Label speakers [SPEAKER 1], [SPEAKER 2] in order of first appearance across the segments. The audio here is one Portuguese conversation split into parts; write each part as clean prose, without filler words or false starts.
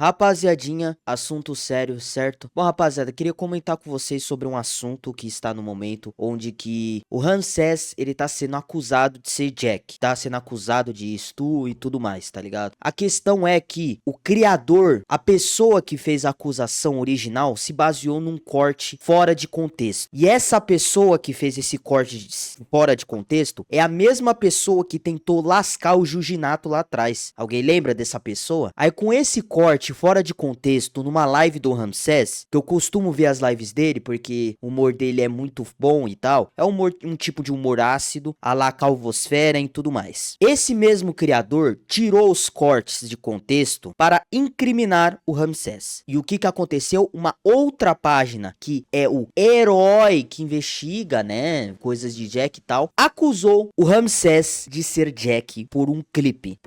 [SPEAKER 1] Rapaziadinha, assunto sério, certo? Bom, rapaziada, queria comentar com vocês sobre um assunto que está no momento onde que o Ramsés, ele tá sendo acusado de ser Jack, tá sendo acusado de estupro e tudo mais, tá ligado? A questão é que o criador, a pessoa que fez a acusação original, se baseou num corte fora de contexto. E essa pessoa que fez esse corte fora de contexto é a mesma pessoa que tentou lascar o Jujinato lá atrás. Alguém lembra dessa pessoa? Aí com esse corte fora de contexto numa live do Ramsés, que eu costumo ver as lives dele porque o humor dele é muito bom e tal, é um tipo de humor ácido, a la calvosfera e tudo mais. Esse mesmo criador tirou os cortes de contexto para incriminar o Ramsés. E o que aconteceu? Uma outra página, que é o Herói que investiga, né, coisas de Jack e tal, acusou o Ramsés de ser Jack por um clipe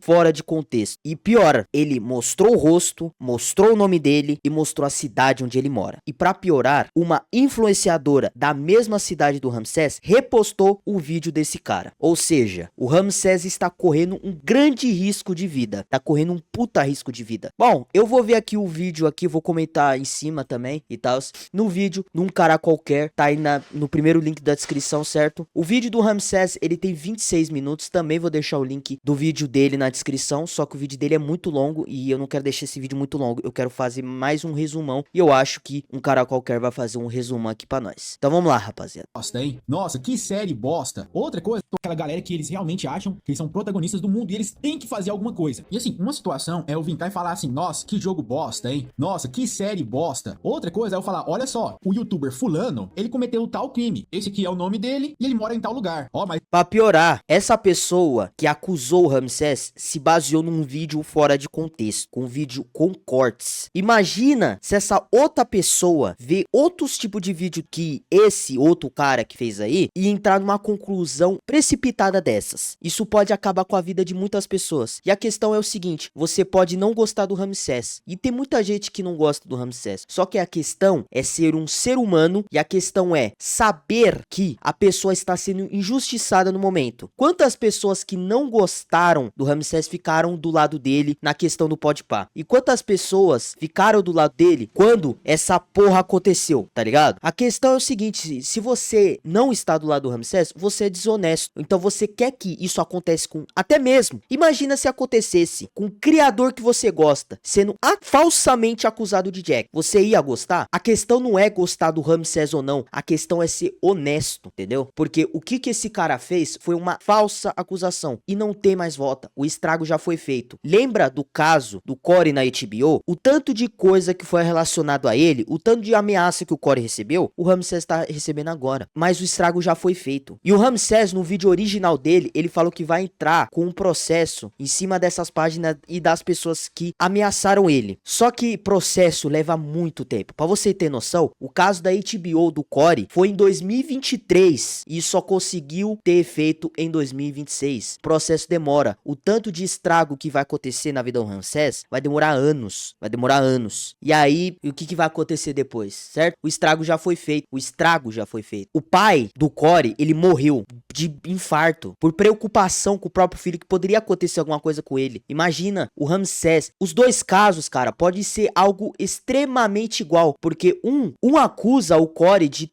[SPEAKER 1] fora de contexto. E pior, ele mostrou o rosto, mostrou o nome dele e mostrou a cidade onde ele mora. E pra piorar, uma influenciadora da mesma cidade do Ramsés repostou o vídeo desse cara. Ou seja, o Ramsés está correndo um grande risco de vida. Tá correndo um puta risco de vida. Bom, eu vou ver aqui o vídeo aqui, vou comentar em cima também e tal. No vídeo, num cara qualquer, tá aí no primeiro link da descrição, certo? O vídeo do Ramsés, ele tem 26 minutos, também vou deixar o link do vídeo dele na descrição, só que o vídeo dele é muito longo e eu não quero deixar esse vídeo muito longo, eu quero fazer mais um resumão e eu acho que um cara qualquer vai fazer um resumão aqui pra nós. Então vamos lá, rapaziada.
[SPEAKER 2] Bosta, hein? Nossa, que série bosta. Outra coisa, aquela galera que eles realmente acham que eles são protagonistas do mundo e eles têm que fazer alguma coisa. E assim, uma situação é eu vir cá e falar assim, nossa, que jogo bosta, hein? Nossa, que série bosta. Outra coisa é eu falar, olha só, o youtuber fulano, ele cometeu tal crime. Esse aqui é o nome dele e ele mora em tal lugar. Ó, mas...
[SPEAKER 1] Pra piorar, essa pessoa que acusou o Ramsés se baseou num vídeo fora de contexto, com um vídeo com cortes. Imagina se essa outra pessoa vê outros tipos de vídeo que esse outro cara que fez aí e entrar numa conclusão precipitada dessas. Isso pode acabar com a vida de muitas pessoas. E a questão é o seguinte, você pode não gostar do Ramsés. E tem muita gente que não gosta do Ramsés. Só que a questão é ser um ser humano e a questão é saber que a pessoa está sendo injustiçada no momento. Quantas pessoas que não gostaram do Ramsés ficaram do lado dele na questão do Podpah? E quantas pessoas ficaram do lado dele quando essa porra aconteceu, tá ligado? A questão é o seguinte, se você não está do lado do Ramsés, você é desonesto. Então você quer que isso aconteça com... Até mesmo, imagina se acontecesse com o criador que você gosta, sendo falsamente acusado de Jack. Você ia gostar? A questão não é gostar do Ramsés ou não, a questão é ser honesto, entendeu? Porque o que esse cara fez foi uma falsa acusação e não tem mais volta. O estrago já foi feito. Lembra do caso do Corey na HBO? O tanto de coisa que foi relacionado a ele, o tanto de ameaça que o Corey recebeu, o Ramsés tá recebendo agora. Mas o estrago já foi feito. E o Ramsés, no vídeo original dele, ele falou que vai entrar com um processo em cima dessas páginas e das pessoas que ameaçaram ele. Só que processo leva muito tempo. Pra você ter noção, o caso da HBO do Corey foi em 2023 e só conseguiu ter efeito em 2026. O processo demora. O tanto de estrago que vai acontecer na vida do Ramsés vai demorar anos. Vai demorar anos. E aí, o que vai acontecer depois, certo? O estrago já foi feito. O estrago já foi feito. O pai do Corey, ele morreu de infarto por preocupação com o próprio filho que poderia acontecer alguma coisa com ele. Imagina o Ramsés. Os dois casos, cara, pode ser algo extremamente igual, porque um acusa o Corey de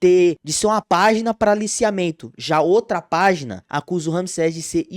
[SPEAKER 1] ser uma página para aliciamento. Já outra página acusa o Ramsés de ser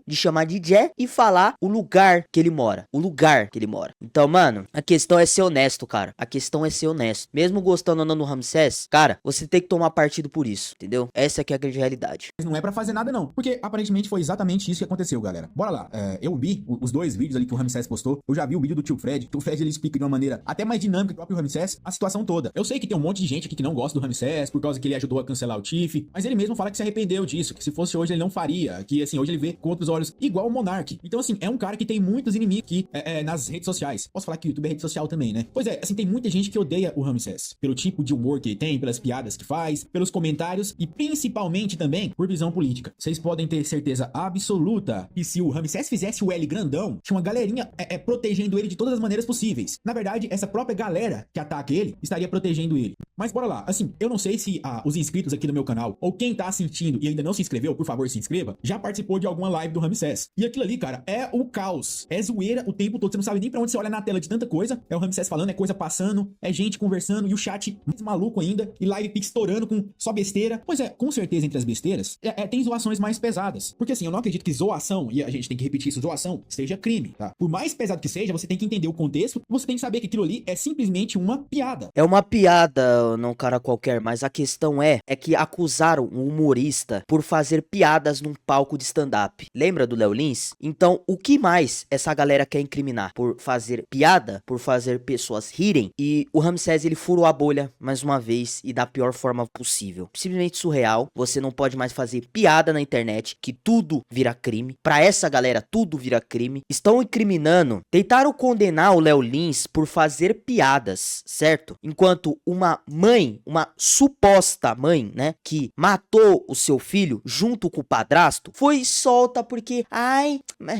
[SPEAKER 1] de chamar de Jack e falar o lugar que ele mora. O lugar que ele mora. Então, mano, a questão é ser honesto, cara. A questão é ser honesto. Mesmo gostando ou não do Ramsés, cara, você tem que tomar partido por isso, entendeu? Essa aqui é a grande realidade.
[SPEAKER 2] não é pra fazer nada não, porque aparentemente foi exatamente isso que aconteceu, galera. Bora lá, eu vi os dois vídeos ali que o Ramsés postou, eu já vi o vídeo do tio Fred, o Fred ele explica de uma maneira até mais dinâmica que o próprio Ramsés a situação toda. Eu sei que tem um monte de gente aqui que não gosta do Ramsés por causa que ele ajudou a cancelar o Tiff, mas ele mesmo fala que se arrependeu disso, que se fosse hoje ele não faria, que assim, hoje ele vê com outros olhos igual o Monark. Então assim, é um cara que tem muitos inimigos aqui nas redes sociais. Posso falar que o YouTube é rede social também, né? Pois é, assim, tem muita gente que odeia o Ramsés, pelo tipo de humor que ele tem, pelas piadas que faz, pelos comentários e principalmente também por visão política. Vocês podem ter certeza absoluta que se o Ramsés fizesse o L grandão, tinha uma galerinha protegendo ele de todas as maneiras possíveis. Na verdade, essa própria galera que ataca ele estaria protegendo ele. Mas bora lá, assim, eu não sei se os inscritos aqui no meu canal, ou quem tá assistindo e ainda não se inscreveu, por favor se inscreva, já participou de alguma live do Ramsés. E aquilo ali, cara, é o caos, é zoeira o tempo todo, você não sabe nem pra onde você olha na tela de tanta coisa. É o Ramsés falando, é coisa passando, é gente conversando e o chat mais maluco ainda. E live pix estourando com só besteira. Pois é, com certeza entre as besteiras, tem zoações mais pesadas. Porque assim, eu não acredito que zoação, e a gente tem que repetir isso, zoação, seja crime, tá? Por mais pesado que seja, você tem que entender o contexto, você tem que saber que aquilo ali é simplesmente uma piada.
[SPEAKER 1] É uma piada, não cara qualquer, mas a questão é que acusaram um humorista por fazer piadas num palco de stand-up. Lembra do Léo Lins? Então, o que mais essa galera quer incriminar? Por fazer piada, por fazer pessoas rirem, e o Ramsés, ele furou a bolha mais uma vez e da pior forma possível. Simplesmente surreal, você não pode mais fazer piada na internet, que tudo vira crime. Pra essa galera, tudo vira crime. Estão incriminando, tentaram condenar o Léo Lins por fazer piadas, certo? Enquanto uma mãe, uma suposta mãe, né, que matou o seu filho junto com o padrasto, foi solta porque,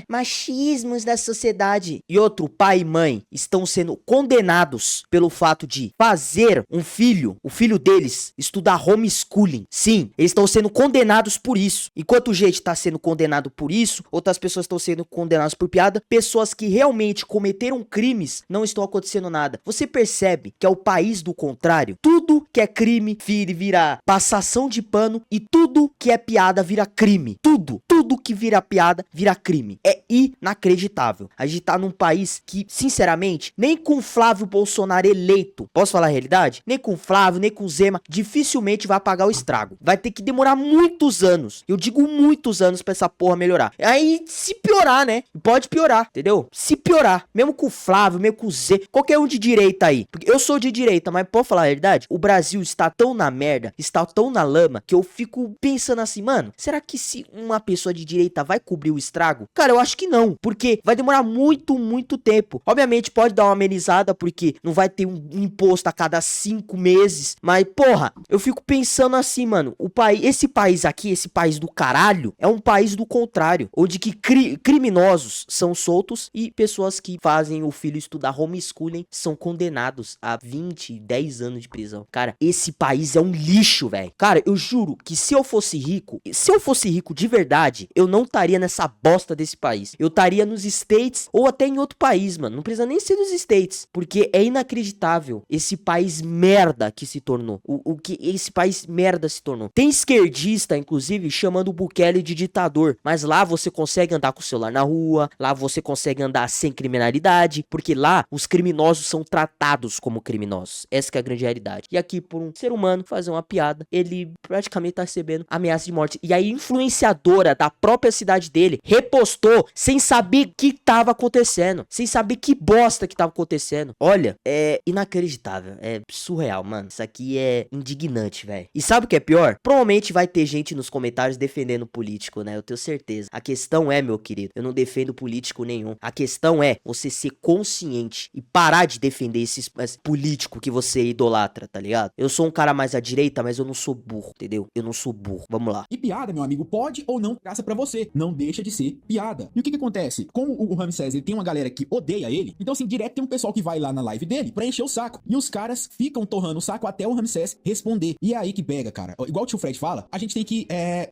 [SPEAKER 1] machismos da sociedade. E outro pai e mãe estão sendo condenados pelo fato de fazer o filho deles, estudar homeschooling. Sim, eles estão sendo condenados por isso. Enquanto gente está sendo condenado por isso, outras pessoas estão sendo condenadas por piada, pessoas que realmente cometeram crimes não estão acontecendo nada. Você percebe que é o país do contrário? Tudo que é crime vira passação de pano e tudo que é piada vira crime. Tudo que vira piada vira crime. É inacreditável. A gente tá num país que, sinceramente, nem com Flávio Bolsonaro eleito, posso falar a realidade? Nem com Flávio, nem com Zema, dificilmente vai apagar o estrago. Vai ter que demorar muitos anos. Eu digo muitos anos pra essa porra melhorar. Aí, se piorar, né? Pode piorar, entendeu? Se piorar. Mesmo com o Flávio, mesmo com o Z, qualquer um de direita aí. Porque eu sou de direita, mas pode falar a realidade? O Brasil está tão na merda, está tão na lama, que eu fico pensando assim, mano, será que se uma pessoa de direita vai cobrir o estrago? Cara, eu acho que não. Porque vai demorar muito tempo. Obviamente pode dar uma amenizada, porque não vai ter um imposto a cada 5 meses. Mas, porra, eu fico pensando assim, mano, esse país aqui, esse país do caralho, é um país do contrário, onde que criminosos são soltos e pessoas que fazem o filho estudar homeschooling são condenados a 20, 10 anos de prisão. Cara, esse país é um lixo, velho. Cara, eu juro que se eu fosse rico de verdade, eu não estaria nessa bosta desse país. Eu estaria nos States ou até em outro país, mano. Não precisa nem ser nos States, porque é inacreditável esse país merda que se tornou. O que esse país merda se tornou. Tem esquerdista, inclusive, chamando o Bukele de ditador, mas lá você consegue andar com o celular na rua, lá você consegue andar sem criminalidade, porque lá os criminosos são tratados como criminosos. Essa que é a grande realidade. E aqui, por um ser humano fazer uma piada, ele praticamente tá recebendo ameaça de morte. E a influenciadora da própria cidade dele repostou sem saber o que tava acontecendo, sem saber que bosta que tava acontecendo. Olha, é inacreditável, é surreal, mano. Isso aqui é indignante, velho. E sabe o que é pior? Provavelmente vai ter gente nos comentários defendendo político, né? Eu tenho certeza. A questão é, meu querido, eu não defendo político nenhum. A questão é você ser consciente e parar de defender esses político que você idolatra, tá ligado? Eu sou um cara mais à direita, mas eu não sou burro, entendeu? Eu não sou burro. Vamos lá.
[SPEAKER 2] E piada, meu amigo, pode ou não graça pra você. Não deixa de ser piada. E o que acontece? Como o Ramsés, ele tem uma galera que odeia ele, então assim, direto tem um pessoal que vai lá na live dele pra encher o saco. E os caras ficam torrando o saco até o Ramsés responder. E é aí que pega, cara. Igual o tio Fred fala, a gente tem que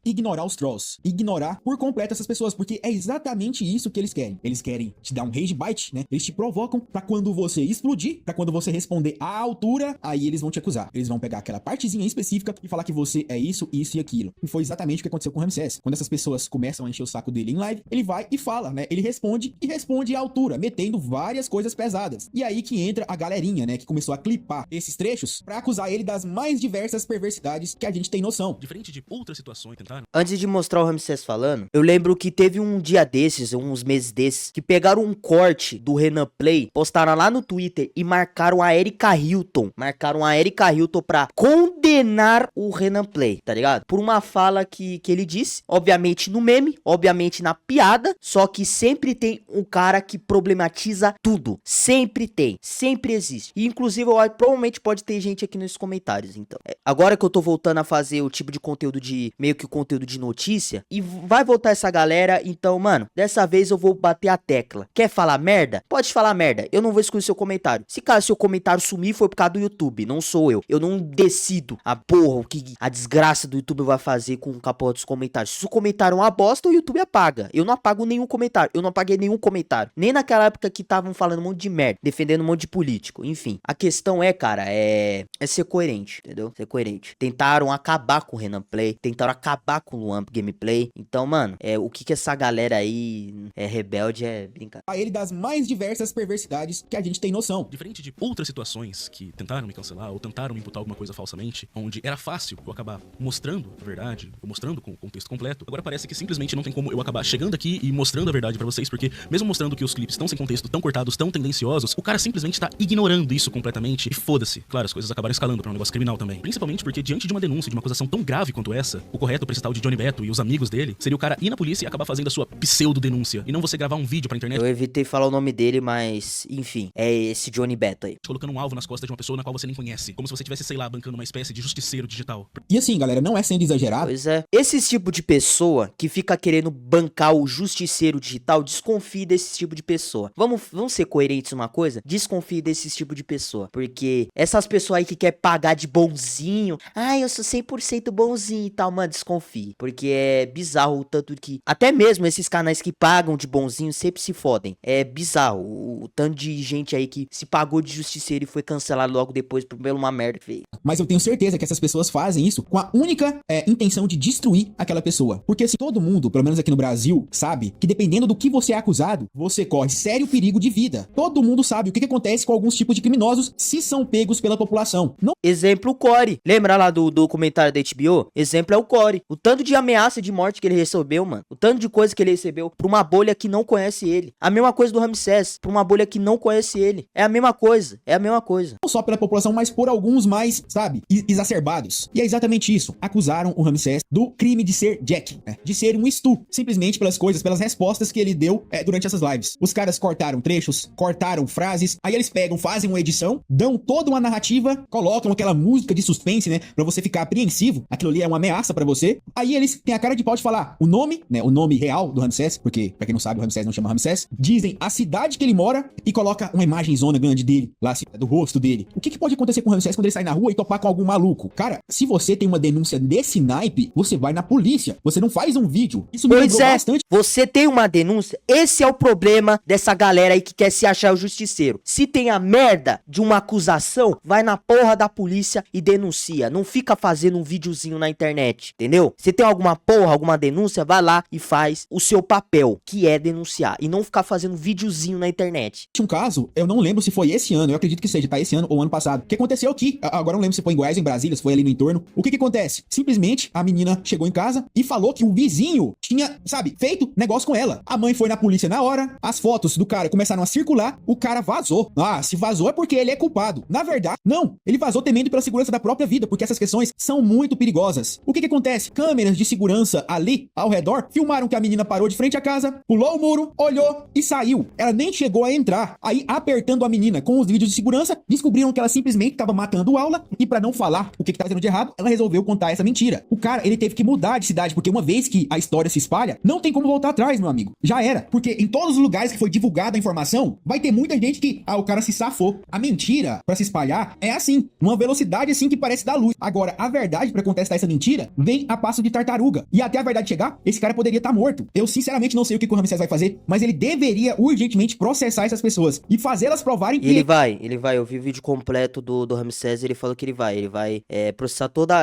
[SPEAKER 2] ignorar os trolls. Ignorar por completo essas pessoas, porque é exatamente isso que eles querem. Eles querem te dar um rage bite, né? Eles te provocam pra quando você explodir, pra quando você responder à altura, aí eles vão te acusar. Eles vão pegar aquela partezinha específica e falar que você é isso, isso e aquilo. E foi exatamente o que aconteceu com o Ramsés. Quando essas pessoas começam a encher o saco dele em live, ele vai e fala, né? Ele responde e responde à altura, metendo várias coisas pesadas. E aí que entra a galerinha, né? Que começou a clipar esses trechos pra acusar ele das mais diversas perversidades que a gente tem noção.
[SPEAKER 3] Diferente de outras situações, tentaram.
[SPEAKER 1] Antes de mostrar o Ramsés falando, eu lembro que teve um dia desses, uns meses desses, que pegaram um corte do Renan Play, postaram lá no Twitter e marcaram a Erika Hilton. Marcaram a Erika Hilton pra condenar o Renan Play, tá ligado? Por uma fala que ele disse, obviamente no meme, obviamente na piada, só que sempre tem um cara que problematiza tudo. Sempre tem, sempre existe. E inclusive, provavelmente pode ter gente aqui nos comentários, então. Agora que eu tô voltando a fazer o tipo de conteúdo de, meio que conteúdo de notícia, e vai voltar essa galera, então, mano, dessa vez eu vou bater a tecla. Quer falar merda? Pode falar merda, eu não vou excluir seu comentário. Se caso seu comentário sumir, foi por causa do YouTube, não sou eu. Eu não decido a porra, o que a desgraça do YouTube vai fazer com o capô dos comentários. Se o comentário é uma bosta, o YouTube apaga. Eu não apago nenhum comentário, eu não apaguei nenhum comentário. Nem naquela época que estavam falando um monte de merda, defendendo um monte de político, enfim. A questão é, cara, é ser coerente, entendeu? Ser coerente. Tentaram acabar com o Renan Play, tentaram acabar com o Luan Gameplay. Então, mano, o que essa galera aí é rebelde é brincadeira.
[SPEAKER 2] A ele das mais diversas perversidades que a gente tem noção.
[SPEAKER 3] Diferente de outras situações que tentaram me cancelar ou tentaram me imputar alguma coisa falsamente, onde era fácil eu acabar mostrando a verdade, ou mostrando com o contexto completo, agora parece que simplesmente não tem como eu acabar chegando aqui e mostrando a verdade pra vocês, porque mesmo mostrando que os clipes estão sem contexto, tão cortados, tão tendenciosos, o cara simplesmente tá ignorando isso completamente e foda-se. Claro, as coisas acabaram escalando pra um negócio criminal também. Principalmente porque diante de uma denúncia, de uma acusação tão grave quanto essa, o correto pra esse tal de Johnny Beto e os amigos dele seria o cara ir na polícia e acabar fazendo a sua pseudo-denúncia, e não você gravar um vídeo pra internet.
[SPEAKER 1] Eu evitei falar o nome dele, mas, enfim, é esse Johnny Beto aí.
[SPEAKER 3] Colocando um alvo nas costas de uma pessoa na qual você nem conhece, como se você tivesse, sei lá, bancando uma espécie de justiceiro digital.
[SPEAKER 2] E assim, galera, não é sendo exagerado.
[SPEAKER 1] Pois é. Esse tipo de pessoa que fica querendo bancar o justiceiro digital, desconfie desse tipo de pessoa. Vamos ser coerentes numa coisa? Desconfie desse tipo de pessoa. Porque essas pessoas aí que quer pagar de bonzinho, eu sou 100% bonzinho e tal, mano, desconfie. Porque é bizarro o tanto que... Até mesmo esses canais que pagam de bonzinho sempre se fodem. É bizarro o tanto de gente aí que se pagou de justiceiro e foi cancelado logo depois por uma merda que fez.
[SPEAKER 2] Mas eu tenho certeza que essas pessoas fazem isso com a única intenção de destruir aquela pessoa. Porque se todo mundo, pelo menos aqui no Brasil, sabe que dependendo do que você é acusado, você corre sério perigo de vida. Todo mundo sabe o que acontece com alguns tipos de criminosos se são pegos pela população. Não...
[SPEAKER 1] Exemplo, o Corey. Lembra lá do documentário da HBO? Exemplo é o Corey. O tanto de ameaça de morte que ele recebeu, mano. O tanto de coisa que ele recebeu pra uma bolha que não conhece ele. A mesma coisa do Ramsés, pra uma bolha que não conhece ele. É a mesma coisa. É a mesma coisa.
[SPEAKER 2] Não só pela população, mas por alguns mais, sabe, exacerbados. E é exatamente isso. Acusaram o Ramsés do crime de ser Jack, né? De ser um Stu. Simplesmente pelas coisas, pelas respostas que ele deu durante essas lives. Os caras cortaram trechos, cortaram frases, aí eles pegam, fazem uma edição, dão toda uma narrativa, colocam aquela música de suspense, né? Pra você ficar apreensivo. Aquilo ali é uma ameaça pra você. Aí eles têm a cara de pau de falar o nome, né? O nome real do Ramsés, porque, pra quem não sabe, o Ramsés não chama Ramsés. Dizem a cidade que ele mora e coloca uma imagem zona grande dele, lá assim, do rosto dele. O que pode acontecer com o Ramsés quando ele sai na rua e topar com algum maluco? Cara, se você tem uma denúncia desse naipe, você vai na polícia. Você não faz um vídeo. Isso me lembrou bastante.
[SPEAKER 1] Você tem uma denúncia? Esse é o problema dessa galera aí que quer se achar o justiceiro. Se tem a merda de uma acusação, vai na porra da polícia e denuncia. Não fica fazendo um videozinho na internet, entendeu? Se tem alguma porra, alguma denúncia, vai lá e faz o seu papel, que é denunciar. E não ficar fazendo videozinho na internet.
[SPEAKER 2] Um caso, eu não lembro se foi esse ano, eu acredito que seja, tá? Esse ano ou ano passado. O que aconteceu aqui? Agora eu não lembro se foi em Goiás, em Brasília, se foi ali no entorno. O que acontece? Simplesmente a menina chegou em casa e falou que o vizinho tinha, sabe, feito negócio com ela. A mãe foi na polícia na hora, as fotos do cara começaram a circular, o cara vazou. Ah, se vazou é porque ele é culpado. Na verdade, não. Ele vazou temendo pela segurança da própria vida, porque essas questões são muito perigosas. O que acontece? Câmeras de segurança ali ao redor filmaram que a menina parou de frente à casa, pulou o muro, olhou e saiu. Ela nem chegou a entrar. Aí, apertando a menina com os vídeos de segurança, descobriram que ela simplesmente estava matando aula e pra não falar o que estava fazendo de errado, ela resolveu contar essa mentira. O cara, ele teve que mudar de cidade, porque uma vez que a história se espalha, não tem como voltar atrás, meu amigo. Já era. Porque em todos os lugares que foi divulgada a informação, vai ter muita gente que, o cara se safou. A mentira, pra se espalhar, é assim, numa velocidade assim que parece da luz. Agora, a verdade, pra contestar essa mentira, vem a passo de tartaruga. E até a verdade chegar, esse cara poderia estar morto. Eu, sinceramente, não sei o que o Ramsés vai fazer, mas ele deveria urgentemente processar essas pessoas e fazê-las provarem que...
[SPEAKER 1] Ele vai, eu vi o vídeo completo do Ramsés, ele falou que ele vai processar toda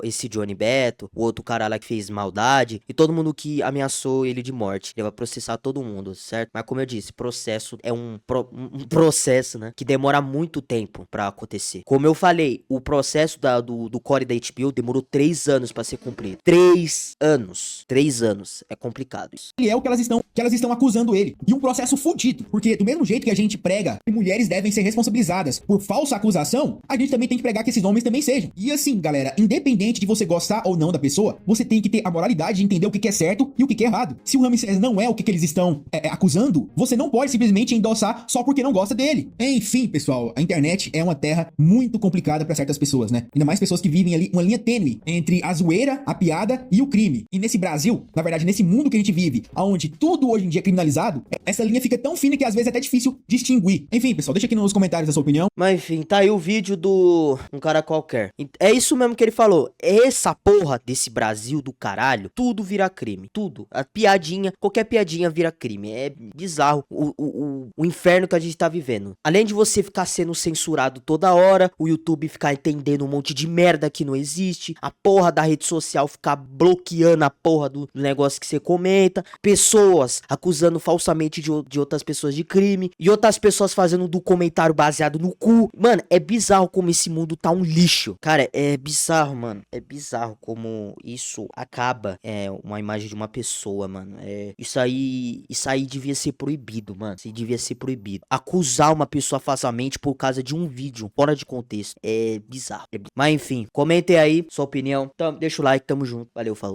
[SPEAKER 1] esse Johnny Beto, o outro cara lá que fez maldade, e todo mundo que ameaçou ele de morte. Ele vai processar todo mundo, certo? Mas como eu disse, processo é um processo, né, que demora muito tempo pra acontecer. Como eu falei, o processo do Corey da HBO demorou 3 anos pra ser cumprido. 3 anos. 3 anos. É complicado isso.
[SPEAKER 2] E é o que elas estão acusando ele. E um processo fudido. Porque do mesmo jeito que a gente prega que mulheres devem ser responsabilizadas por falsa acusação, a gente também tem que pregar que esses homens também sejam. E assim, galera, independente de você gostar ou não da pessoa, você tem que ter a moralidade de entender o que é certo e o que é errado. Se o Ramsés não é o que eles estão acusando, você não pode simplesmente endossar só porque não gosta dele. Enfim, pessoal, a internet é uma terra muito complicada pra certas pessoas, né? Ainda mais pessoas que vivem ali uma linha tênue entre a zoeira, a piada e o crime. E nesse Brasil, na verdade, nesse mundo que a gente vive, onde tudo hoje em dia é criminalizado, essa linha fica tão fina que às vezes é até difícil distinguir. Enfim, pessoal, deixa aqui nos comentários a sua opinião.
[SPEAKER 1] Mas enfim, tá aí o vídeo do um cara qualquer. É isso mesmo que ele falou. Essa porra desse Brasil do caralho, tudo vira crime. Tudo. A piadinha, qualquer piadinha vira crime. É bizarro o inferno que a gente tá vivendo. Além de você ficar sendo censurado toda hora, o YouTube ficar entendendo um monte de merda que não existe, a porra da rede social ficar bloqueando a porra do negócio que você comenta, pessoas acusando falsamente de outras pessoas de crime, e outras pessoas fazendo do comentário baseado no cu. Mano, é bizarro como esse mundo tá um lixo. Cara, é bizarro, mano. É bizarro como isso acaba uma imagem de uma pessoa, mano. Isso aí devia ser proibido, mano. Isso devia ser proibido. Acusar uma pessoa falsamente por causa de um vídeo fora de contexto é bizarro. Mas enfim, comentem aí sua opinião. Deixa o like, tamo junto. Valeu, falou.